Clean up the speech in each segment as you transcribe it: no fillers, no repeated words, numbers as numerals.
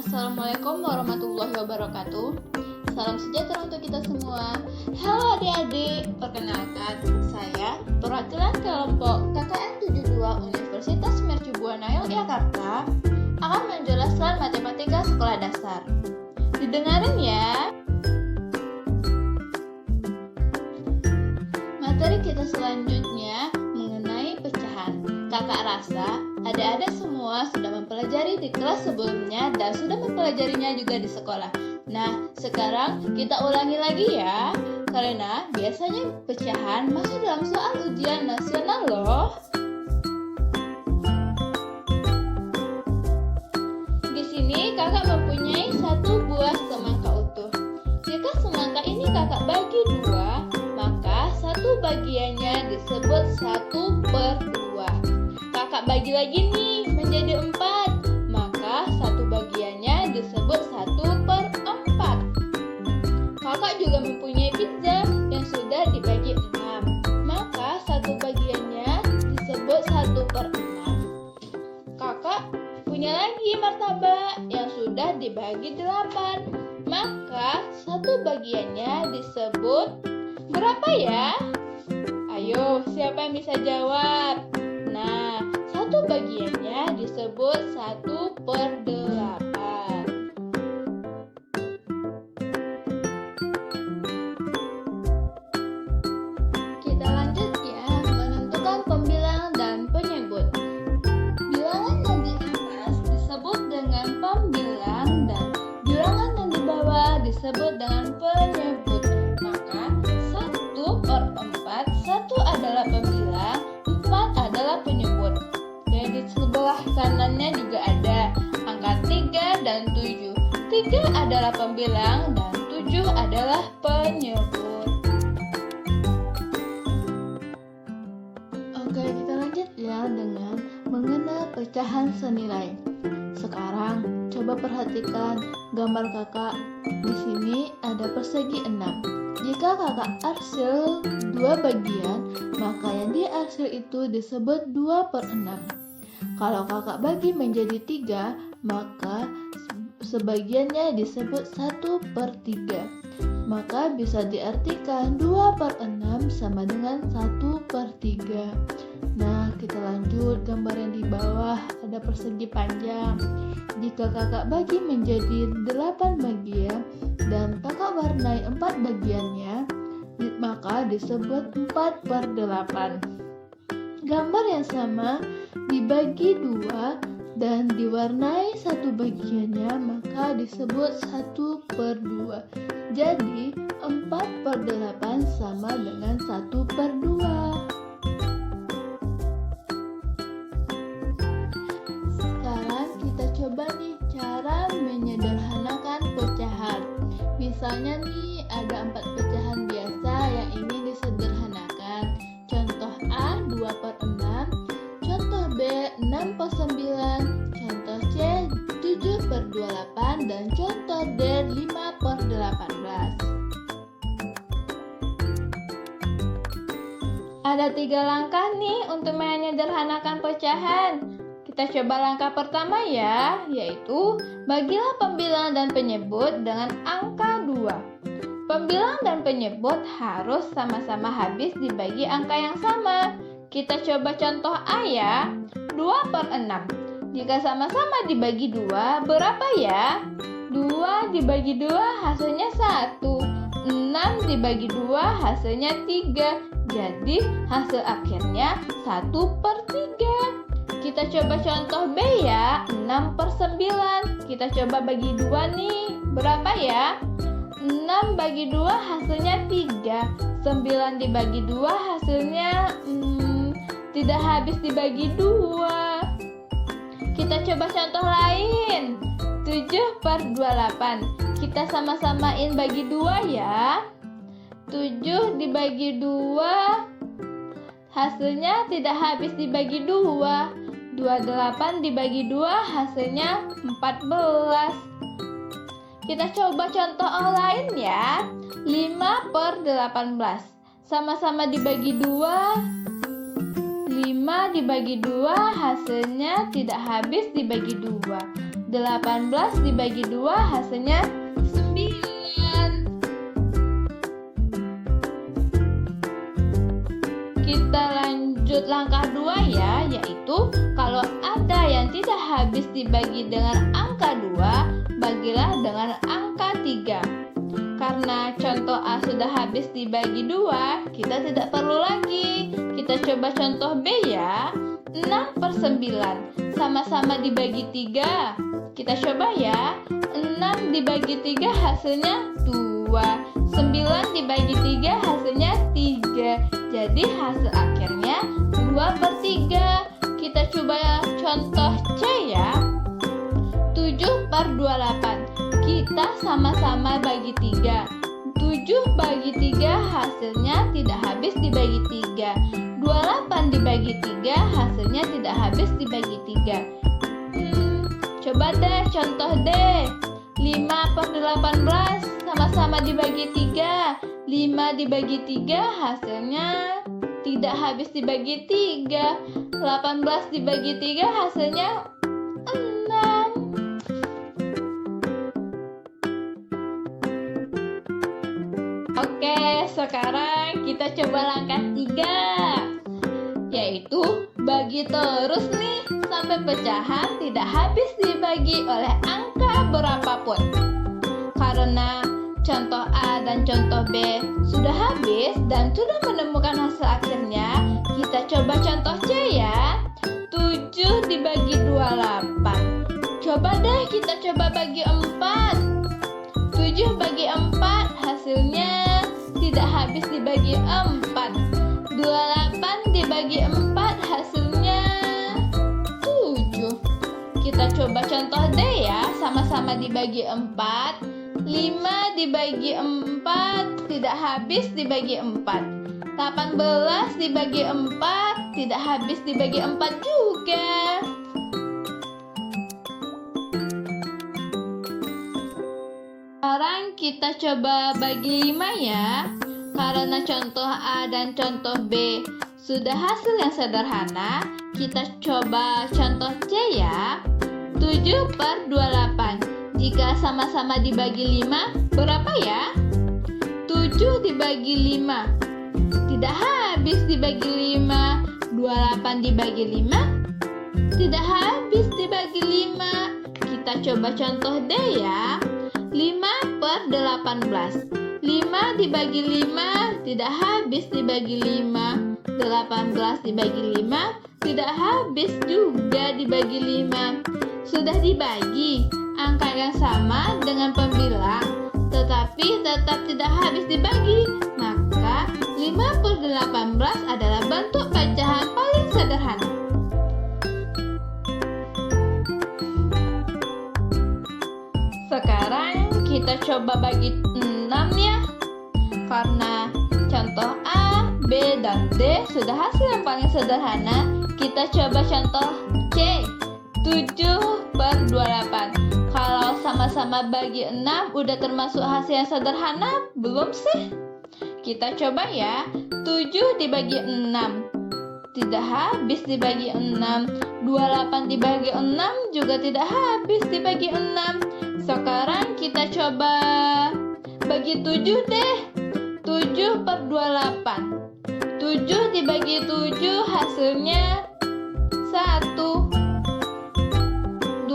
Assalamualaikum warahmatullahi wabarakatuh. Salam sejahtera untuk kita semua. Halo adik-adik, perkenalkan saya perwakilan kelompok KKN 72 Universitas Mercubuana Yogyakarta akan menjelaskan matematika sekolah dasar. Didengarin ya. Materi kita selanjutnya mengenai pecahan. Kakak rasa adik-adik semua sudah mempelajari di kelas sebelumnya dan sudah mempelajarinya juga di sekolah. Nah, sekarang kita ulangi lagi ya, karena biasanya pecahan masuk dalam soal ujian nasional loh. Di sini kakak mempunyai satu buah semangka utuh. Jika semangka ini kakak bagi dua, maka satu bagiannya disebut 1/2. Kakak bagi lagi nih menjadi 4, maka satu bagiannya disebut 1/4. Kakak juga mempunyai pizza yang sudah dibagi 6, maka satu bagiannya disebut 1/6. Kakak punya lagi martabak yang sudah dibagi 8, maka satu bagiannya disebut berapa ya? Ayo, siapa yang bisa jawab? Nah, satu bagiannya disebut 1/8. Kita lanjut ya, menentukan pembilang dan penyebut. Bilangan yang di atas disebut dengan pembilang dan bilangan yang di bawah disebut dengan penyebut. Maka 1/4, 1 adalah pembilang, 4 adalah penyebut. Dan di sebelah kanannya juga ada angka 3 dan 7. 3 adalah pembilang dan 7 adalah penyebut. Oke, kita lanjut ya dengan mengenal pecahan senilai. Sekarang coba perhatikan gambar kakak. Di sini ada persegi 6. Jika kakak arsil 2 bagian, maka yang diarsil itu disebut 2/6. Kalau kakak bagi menjadi 3, maka sebagiannya disebut 1/3. Maka bisa diartikan 2/6 sama dengan 1/3. Nah, kita lanjut gambar yang di bawah, ada persegi panjang. Jika kakak bagi menjadi 8 bagian dan kakak warnai 4 bagiannya, maka disebut 4/8. Gambar yang sama dibagi 2 dan diwarnai 1 bagiannya, maka disebut 1/2. Jadi 4/8 sama dengan 1/2. Sekarang kita coba nih cara menyederhanakan pecahan. Misalnya nih ada 4 pecahan biasa yang ingin disederhanakan. Contoh A 2/6, contoh B 6/9, contoh C 7/28, dan contoh D 5/18. Ada 3 langkah nih untuk menyederhanakan pecahan. Kita coba langkah pertama ya, yaitu bagilah pembilang dan penyebut dengan angka 2. Pembilang dan penyebut harus sama-sama habis dibagi angka yang sama. Kita coba contoh A ya, 2/6. Jika sama-sama dibagi 2, berapa ya? 2 dibagi 2 hasilnya 1. 6 dibagi 2 hasilnya 3. Jadi hasil akhirnya 1/3. Kita coba contoh B ya, 6/9. Kita coba bagi 2 nih, berapa ya? 6 bagi 2 hasilnya 3. 9 dibagi 2 hasilnya tidak habis dibagi 2. Kita coba contoh lain, 7/28. Kita sama-samain bagi 2 ya. 7 dibagi 2 hasilnya tidak habis dibagi 2. 28 dibagi 2 hasilnya 14. Kita coba contoh lain ya, 5/18. Sama-sama dibagi 2. 5 dibagi 2 hasilnya tidak habis dibagi 2. 18 dibagi 2 hasilnya 9. Kita lanjut langkah 2 ya, yaitu kalau ada yang tidak habis dibagi dengan angka 2, bagilah dengan angka 3. Karena contoh A sudah habis dibagi 2, kita tidak perlu lagi. Kita coba contoh B ya. 6/9 sama-sama dibagi 3. Kita coba ya. 6 dibagi 3 hasilnya 2. 9 dibagi 3 hasilnya 3. Jadi hasil akhirnya 2/3. Kita coba contoh C ya. 7/28. Kita sama-sama bagi 3. 7 bagi 3 hasilnya tidak habis dibagi 3. 28 dibagi 3 hasilnya tidak habis dibagi 3. Coba deh contoh D. 5/18 sama-sama dibagi 3. 5 dibagi 3 hasilnya tidak habis dibagi 3. 18 dibagi 3 hasilnya 6. Oke, sekarang kita coba langkah 3, yaitu bagi terus nih sampai pecahan tidak habis dibagi oleh angka berapapun. Karena contoh A dan contoh B sudah habis dan sudah menemukan hasil akhirnya, kita coba contoh C ya. 7 dibagi 28. Coba deh kita coba bagi 4. 7 bagi 4 hasilnya tidak habis dibagi 4. 28 dibagi 4 hasilnya 7. Kita coba contoh D ya, sama-sama dibagi 4. 5 dibagi 4 tidak habis dibagi 4. 18 dibagi 4 tidak habis dibagi 4 juga. Sekarang kita coba bagi 5 ya. Karena contoh A dan contoh B sudah hasil yang sederhana, kita coba contoh C ya. 7/28. Jika sama-sama dibagi 5, berapa ya? 7 dibagi 5 tidak habis dibagi 5. 28 dibagi 5 tidak habis dibagi 5. Kita coba contoh D ya. 5/18. 5 dibagi 5 tidak habis dibagi 5. 18 dibagi 5 tidak habis juga dibagi 5. Sudah dibagi angka yang sama dengan pembilang, tetapi tetap tidak habis dibagi. Maka 5/18 adalah bentuk pecahan paling sederhana. Sekarang kita coba bagi 6 ya. Karena contoh A, B, dan D sudah hasil yang paling sederhana, kita coba contoh C. 7/28. Kalau sama-sama bagi 6 udah termasuk hasil yang sederhana belum sih? Kita coba ya. 7 dibagi 6 tidak habis dibagi 6. 28 dibagi 6 juga tidak habis dibagi 6. Sekarang kita coba bagi 7 deh. 7/28. 7 dibagi 7 hasilnya 1.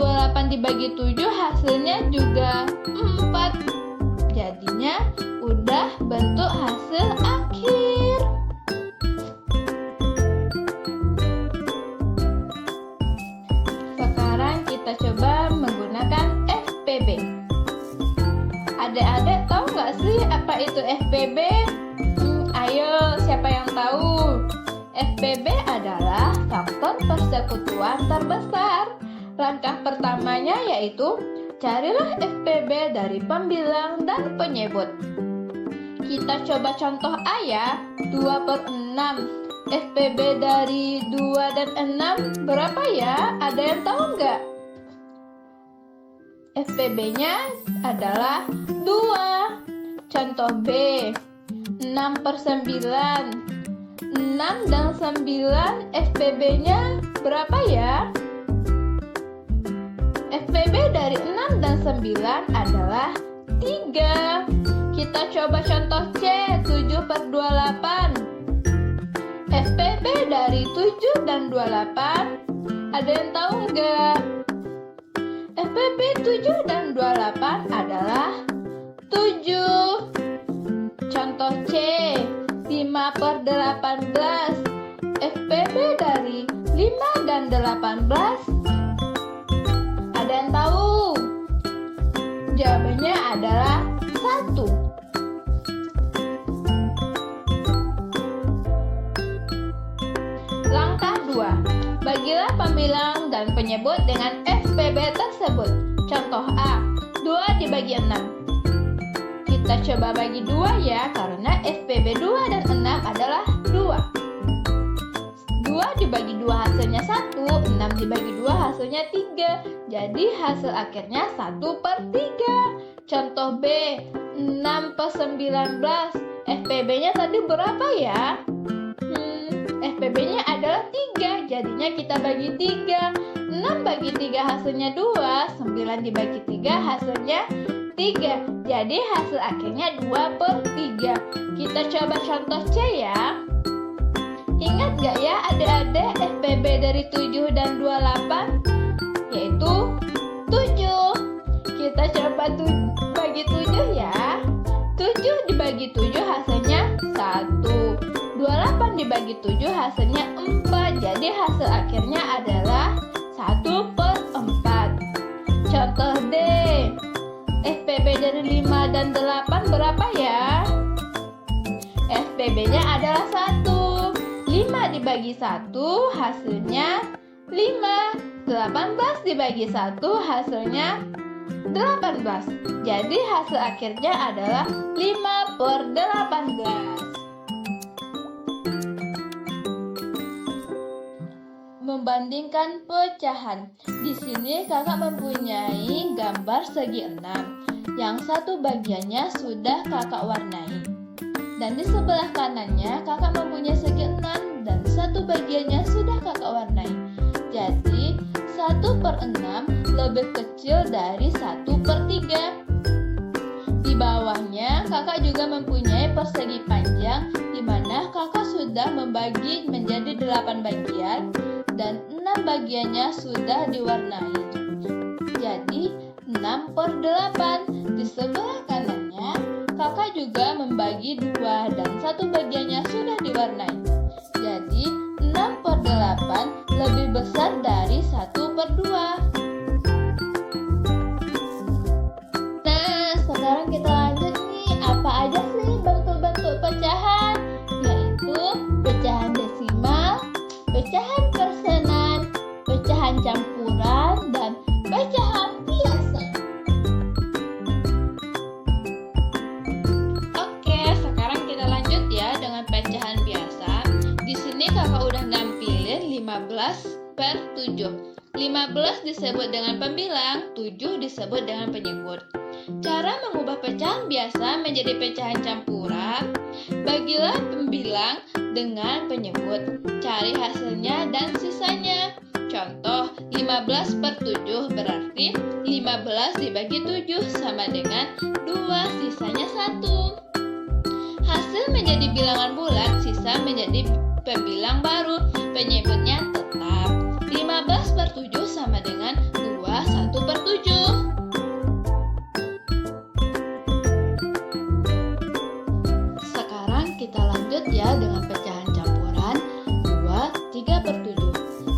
28 dibagi 7 hasilnya juga 4. Jadinya udah bentuk hasil akhir. Sekarang kita coba menggunakan FPB. Adik-adik tahu nggak sih apa itu FPB? Ayo, siapa yang tahu? FPB adalah faktor persekutuan terbesar. Langkah pertamanya yaitu carilah FPB dari pembilang dan penyebut. Kita coba contoh A ya. 2/6. FPB dari 2 dan 6 berapa ya? Ada yang tahu nggak? FPB-nya adalah 2. Contoh B. 6/9. 6 dan 9 FPB-nya berapa ya? FPB dari 6 dan 9 adalah 3. Kita coba contoh C, 7/28. FPB dari 7 dan 28, ada yang tahu nggak? FPB 7 dan 28 adalah 7. Contoh C, 5/18. FPB dari 5 dan 18, ada yang tahu? Jawabannya adalah 1. Langkah 2. Bagilah pembilang dan penyebut dengan FPB tersebut. Contoh A, 2 dibagi 6. Kita coba bagi 2 ya, karena FPB 2 dan 6 adalah 2. 2 dibagi 2 hasilnya 1, 6 dibagi 2 hasilnya 3. Jadi hasil akhirnya 1/3. Contoh B, 6/19. FPB-nya tadi berapa ya? FPB-nya adalah 3, jadinya kita bagi 3. 6 bagi 3 hasilnya 2, 9 dibagi 3 hasilnya 3. Jadi hasil akhirnya 2/3. Kita coba contoh C ya. Ingat gak ya adik-adik FPB dari 7 dan 28? Yaitu 7. Kita coba bagi 7 ya. 7 dibagi 7 hasilnya 1. 28 dibagi 7 hasilnya 4. Jadi hasil akhirnya adalah 1/4. Contoh D, FPB dari 5 dan 8 berapa ya? FPB-nya adalah 1. 5 dibagi 1 hasilnya 5. 18 dibagi 1 hasilnya 18. Jadi hasil akhirnya adalah 5/18. Membandingkan pecahan. Di sini kakak mempunyai gambar segi 6. Yang satu bagiannya sudah kakak warnai. Dan di sebelah kanannya kakak mempunyai segi 6 dan satu bagiannya sudah kakak warnai. Jadi 1/6 lebih kecil dari 1/3. Di bawahnya kakak juga mempunyai persegi panjang di mana kakak sudah membagi menjadi 8 bagian dan 6 bagiannya sudah diwarnai. Jadi 6/8. Di sebelah kanannya kakak juga membagi 2 dan satu bagiannya sudah diwarnai. Jadi 6/8 lebih besar dari 1/2. Nah, sekarang kita lanjut nih. Apa aja sih bentuk-bentuk pecahan? Yaitu pecahan desimal, pecahan persenan, pecahan campuran, dan pecahan biasa. Oke, sekarang kita lanjut ya dengan pecahan biasa. Di sini kakak udah nampilin 15/7. 15 disebut dengan pembilang, 7 disebut dengan penyebut. Cara mengubah pecahan biasa menjadi pecahan campuran, bagilah pembilang dengan penyebut. Cari hasilnya dan sisanya. Contoh, 15/7 berarti 15 dibagi 7 sama dengan 2, sisanya 1. Hasil menjadi bilangan bulat, sisa menjadi pembilang baru. Penyebutnya tetap. 15/7 sama dengan 2 1/7. Sekarang kita lanjut ya dengan pecahan campuran 2 3/7.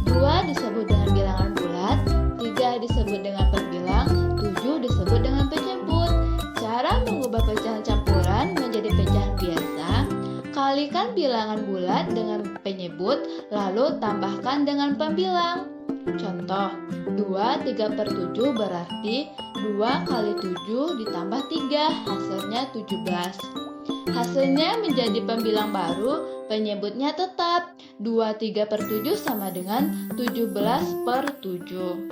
2 disebut dengan bilangan bulat, 3 disebut dengan pembilang, 7 disebut dengan penyebut. Cara mengubah pecahan campuran menjadi pecahan biasa, kalikan bilangan bulat dengan penyebut, lalu tambahkan dengan pembilang. Contoh, 2 3/7 berarti 2 kali 7 ditambah 3, hasilnya 17. Hasilnya menjadi pembilang baru, penyebutnya tetap. 2 3/7 sama dengan 17/7.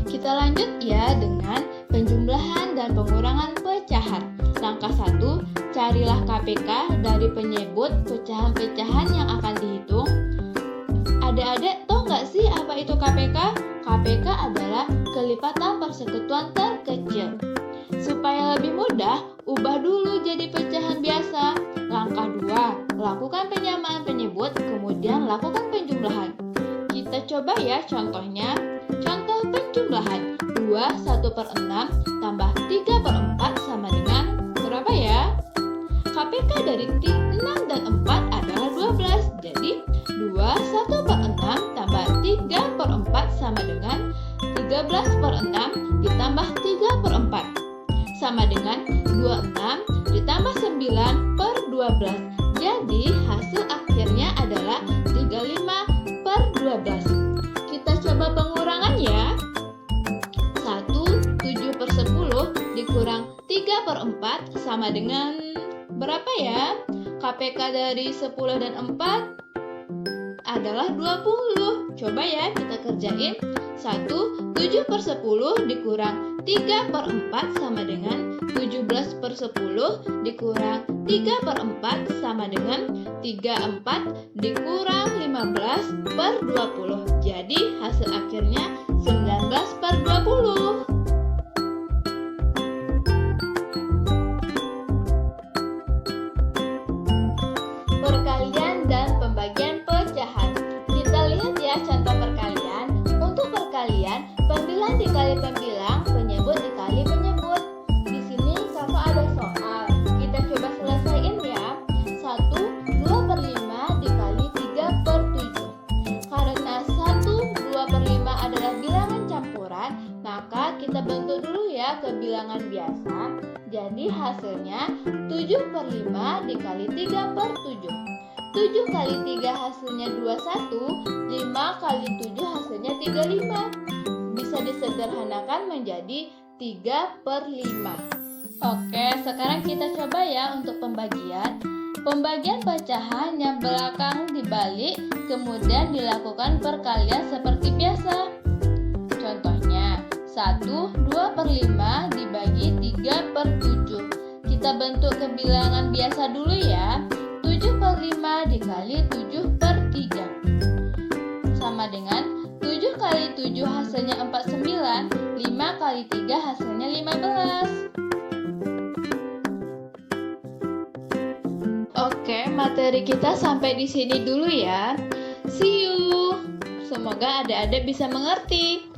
Kita lanjut ya dengan penjumlahan dan pengurangan pecahan. Langkah 1, carilah KPK dari penyebut pecahan-pecahan yang akan dihitung. Adik-adik tahu nggak sih apa itu KPK? KPK adalah kelipatan persekutuan terkecil. Supaya lebih mudah, ubah dulu jadi pecahan biasa. Langkah 2, lakukan penyamaan penyebut, kemudian lakukan penjumlahan. Kita coba ya contohnya. Contoh penjumlahan, 2 1/6 tambah 3/4 sama dengan berapa ya? KPK dari 6 dan 4 adalah 12. Jadi 2 1/6 tambah 3/4 sama dengan 13/6 ditambah 3/4 sama dengan 26 ditambah 9/12. Jadi hasil akhirnya adalah 35/12. Kita coba pengurangan ya. 7/10 dikurang 3/4 sama dengan berapa ya? KPK dari 10 dan 4 adalah 20. Coba ya kita kerjain. 7/10 dikurang 3/4 sama dengan 17/10 dikurang 3/4 sama dengan 34 dikurang 15/20. Jadi hasil akhirnya 19/20. Perkalian dan pembagian pecahan. Kita lihat ya contoh perkalian. Untuk perkalian, pembilang dikali pembilang, penyebut dikali penyebut. Di sini kakak ada soal. Kita coba selesaiin ya. 1/2/5 dikali 3/7. Karena 1/2/5 adalah bilangan campuran, maka kita bentuk dulu ya ke bilangan biasa. Jadi hasilnya 7/5 dikali 3/7. 7 kali 3 hasilnya 21, 5 kali 7 hasilnya 35. Bisa disederhanakan menjadi 3/5. Oke, sekarang kita coba ya untuk pembagian. Pembagian pecahan yang belakang dibalik, kemudian dilakukan perkalian seperti biasa. Contohnya, 1/2/5 dibagi 3/7. Kita bentuk ke bilangan biasa dulu ya. 7/5 dikali 7/3 sama dengan 7 kali 7 hasilnya 49, 5 kali 3 hasilnya 15. Oke, materi kita sampai di sini dulu ya. See you. Semoga adik-adik bisa mengerti.